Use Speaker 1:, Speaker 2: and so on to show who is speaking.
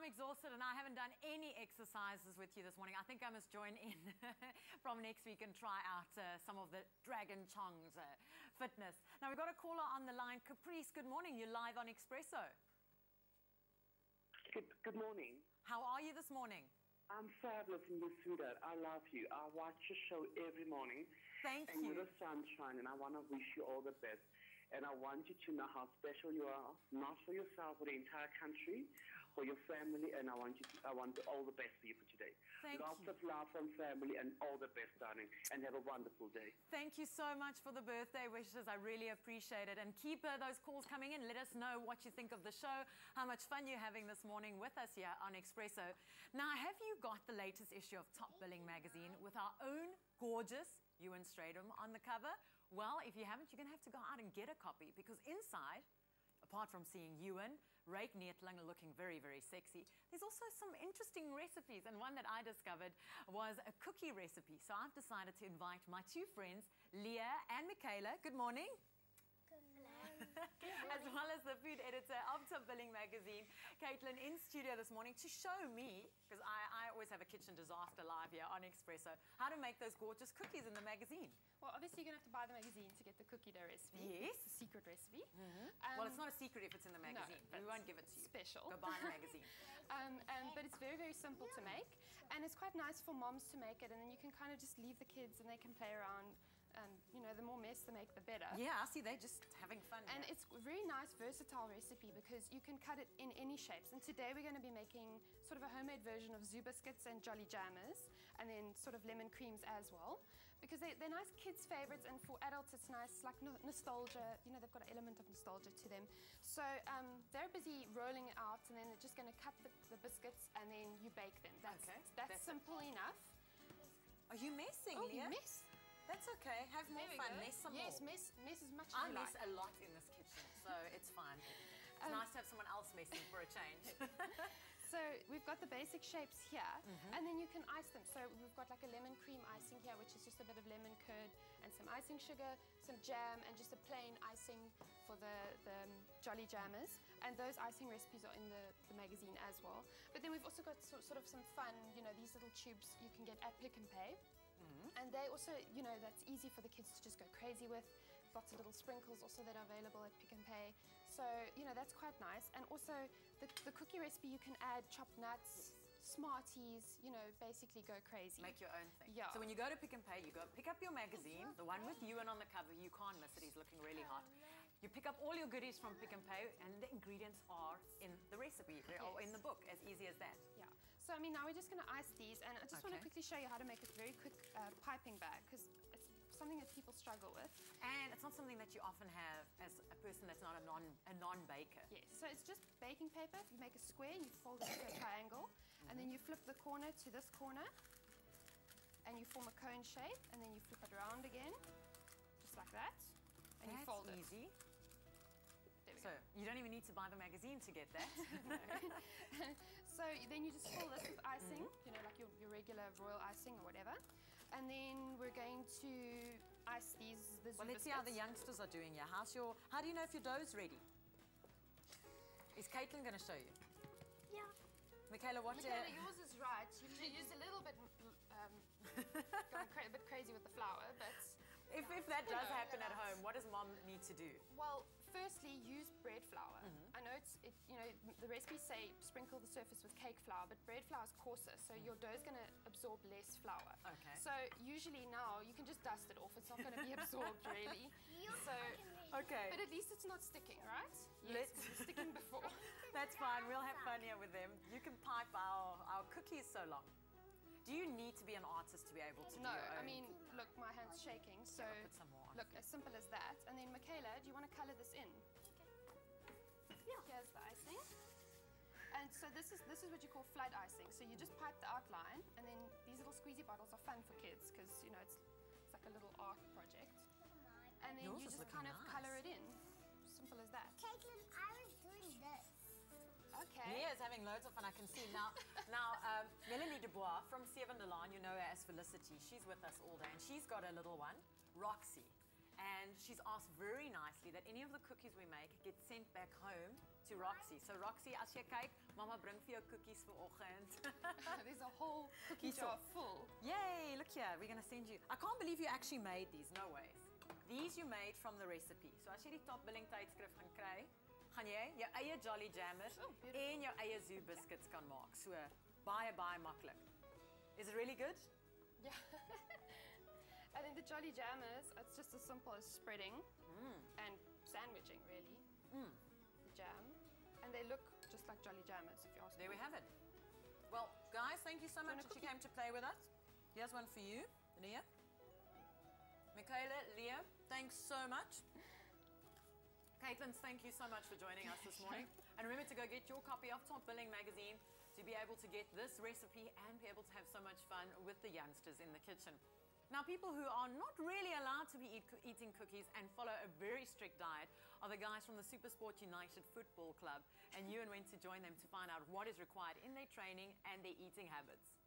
Speaker 1: I'm exhausted and I haven't done any exercises with you this morning. I think I must join in from next week and try out some of the Dragon Chong's fitness. Now, we've got a caller on the line. Caprice, good morning. You're live on Expresso.
Speaker 2: Good morning.
Speaker 1: How are you this morning?
Speaker 2: I'm fabulous and you're sweetheart. I love you. I watch your show every morning.
Speaker 1: Thank you.
Speaker 2: And you're the sunshine, and I want to wish you all the best. And I want you to know how special you are, not for yourself, but the entire country, for your family, and I want all the best for you for today. Lots of love from family and all the best, darling, and have a wonderful day.
Speaker 1: Thank you so much for the birthday wishes. I really appreciate it. And keep those calls coming in. Let us know what you think of the show, how much fun you're having this morning with us here on Expresso. Now, have you got the latest issue of Top Billing magazine with our own gorgeous Ewan Stratham on the cover? Well, if you haven't, you're going to have to go out and get a copy, because inside, apart from seeing Ewan, Rake Neetling looking very, very sexy, there's also some interesting recipes. And one that I discovered was a cookie recipe. So I've decided to invite my two friends, Leah and Michaela. Good morning.
Speaker 3: Good morning.
Speaker 1: As well as the food editor of Top Billing magazine, Katelyn, in studio this morning to show me, because I always have a kitchen disaster live here on Expresso, how to make those gorgeous cookies in the magazine.
Speaker 4: Well, obviously you're going to have to buy the magazine to get the cookie dough recipe.
Speaker 1: Yes.
Speaker 4: It's a secret recipe.
Speaker 1: Well, it's not a secret if it's in the magazine.
Speaker 4: No,
Speaker 1: we won't give it to you.
Speaker 4: Special.
Speaker 1: Go buy the magazine.
Speaker 4: But it's very, very simple to make. And it's quite nice for moms to make it. And then you can kind of just leave the kids and they can play around. And, you know, the more mess they make, the better.
Speaker 1: Yeah, I see they're just having fun.
Speaker 4: And
Speaker 1: here.
Speaker 4: it's a very nice, versatile recipe because you can cut it in any shapes. And today we're going to be making sort of a homemade version of zoo biscuits and jolly jammers, and then sort of lemon creams as well. Because they're nice kids' favorites, and for adults it's nice, like nostalgia. You know, they've got an element of nostalgia to them. So they're busy rolling it out, and then they're just going to cut the biscuits, and then you bake them. That's simple enough.
Speaker 1: Are you messing,
Speaker 4: Oh,
Speaker 1: Leah?
Speaker 4: you mess?
Speaker 1: That's okay. Have more fun. Mess some more.
Speaker 4: Yes, mess as much as
Speaker 1: I
Speaker 4: you
Speaker 1: mess
Speaker 4: like.
Speaker 1: a lot in this kitchen, so it's fine. It's nice to have someone else messing for a change.
Speaker 4: So we've got the basic shapes here, and then you can ice them. So we've got like a lemon cream icing here, which is just a bit of lemon curd and some icing sugar, some jam, and just a plain icing for the jolly jammers. And those icing recipes are in the magazine as well. But then we've also got sort of some fun, you know, these little tubes you can get at Pick n Pay. And they also, you know, that's easy for the kids to just go crazy with. Lots of little sprinkles also that are available at Pick n Pay. So, you know, that's quite nice. And also the cookie recipe, you can add chopped nuts, Smarties, you know, basically go crazy.
Speaker 1: Make your own thing.
Speaker 4: Yeah.
Speaker 1: So when you go to Pick n Pay, you go pick up your magazine, the one with Ewan on the cover. You can't miss it. He's looking really hot. You pick up all your goodies from Pick n Pay, and the ingredients are in the recipe. They're all in the book, as easy as that.
Speaker 4: Yeah. So, I mean, now we're just going to ice these, and I just want to quickly show you how to make a very quick piping bag, because it's something that people struggle with.
Speaker 1: And it's not something that you often have as a person that's not a non-baker.
Speaker 4: Yes. So it's just baking paper. You make a square, you fold it into a triangle, and then you flip the corner to this corner, and you form a cone shape, and then you flip it around again, just like that, and you fold it.
Speaker 1: That's easy.
Speaker 4: There we
Speaker 1: So
Speaker 4: go.
Speaker 1: you don't even need to buy the magazine to get that.
Speaker 4: So then you just fill this with icing, you know, like your regular royal icing or whatever. And then we're going to ice these.
Speaker 1: Well, let's see how the youngsters are doing here. How do you know if your dough's ready? Is Katelyn going to show you?
Speaker 3: Yeah.
Speaker 1: Michaela, what?
Speaker 4: Michaela, yours is right. You used a little bit, gone a bit crazy with the flour, but...
Speaker 1: If that does happen at home, what does Mom need to do?
Speaker 4: Well, firstly, use bread flour. I know you know, the recipes say sprinkle the surface with cake flour, but bread flour is coarser, so your dough is going to absorb less flour.
Speaker 1: Okay.
Speaker 4: So usually now you can just dust it off. It's not going to be absorbed really. So,
Speaker 1: Okay.
Speaker 4: but at least it's not sticking, right? Yes, 'cause it was sticking before.
Speaker 1: That's fine. We'll have fun here with them. You can pipe our cookies so long. Do you need to be an artist to be able to do
Speaker 4: No,
Speaker 1: your own?
Speaker 4: I mean, look, my hand's shaking, so
Speaker 1: I'll put some more on.
Speaker 4: look, as simple as that. And then, Michaela, do you want to colour this in? Yeah. Here's the icing. And so this is what you call flood icing. So you just pipe the outline, and then these little squeezy bottles are fun for kids because, you know, it's like a little art project. And then
Speaker 1: Yours
Speaker 4: you
Speaker 1: is
Speaker 4: just
Speaker 1: looking
Speaker 4: kind of
Speaker 1: nice.
Speaker 4: colour it in. Simple as that.
Speaker 3: Katelyn, I was doing this.
Speaker 4: Okay.
Speaker 1: Leah's having loads of fun, I can see. Now, Melanie Dubois from Seven de Laan, you know her as Felicity, she's with us all day, and she's got a little one, Roxy. And she's asked very nicely that any of the cookies we make get sent back home to Roxy. So Roxy, as jy kyk, Mama bring vir jou cookies vanoggend.
Speaker 4: There's a whole cookie
Speaker 1: Hierso.
Speaker 4: jar full.
Speaker 1: Yay, look here, we're going to send you. I can't believe you actually made these, no ways. These you made from the recipe. So as jy die top billing tydskrif gaan kry, gaan jy jou eie Jolly Jammers
Speaker 4: Oh, beautiful.
Speaker 1: en jou eie Zoo biscuits kan maak. So baie maklik. Is it really good?
Speaker 4: Yeah. And then the Jolly Jammers, it's just as simple as spreading and sandwiching, really. The jam. And they look just like Jolly Jammers, if you ask
Speaker 1: There
Speaker 4: me.
Speaker 1: we have it. Well, guys, thank you so much
Speaker 4: want a
Speaker 1: that you
Speaker 4: cookie?
Speaker 1: came to play with us. Here's one for you, Leah. Michaela, Leah, thanks so much. Katelyn, thank you so much for joining us this morning. And remember to go get your copy of Top Billing magazine to be able to get this recipe and be able to have so much fun with the youngsters in the kitchen. Now, people who are not really allowed to be eating cookies and follow a very strict diet are the guys from the Supersport United Football Club. And Ewan went to join them to find out what is required in their training and their eating habits.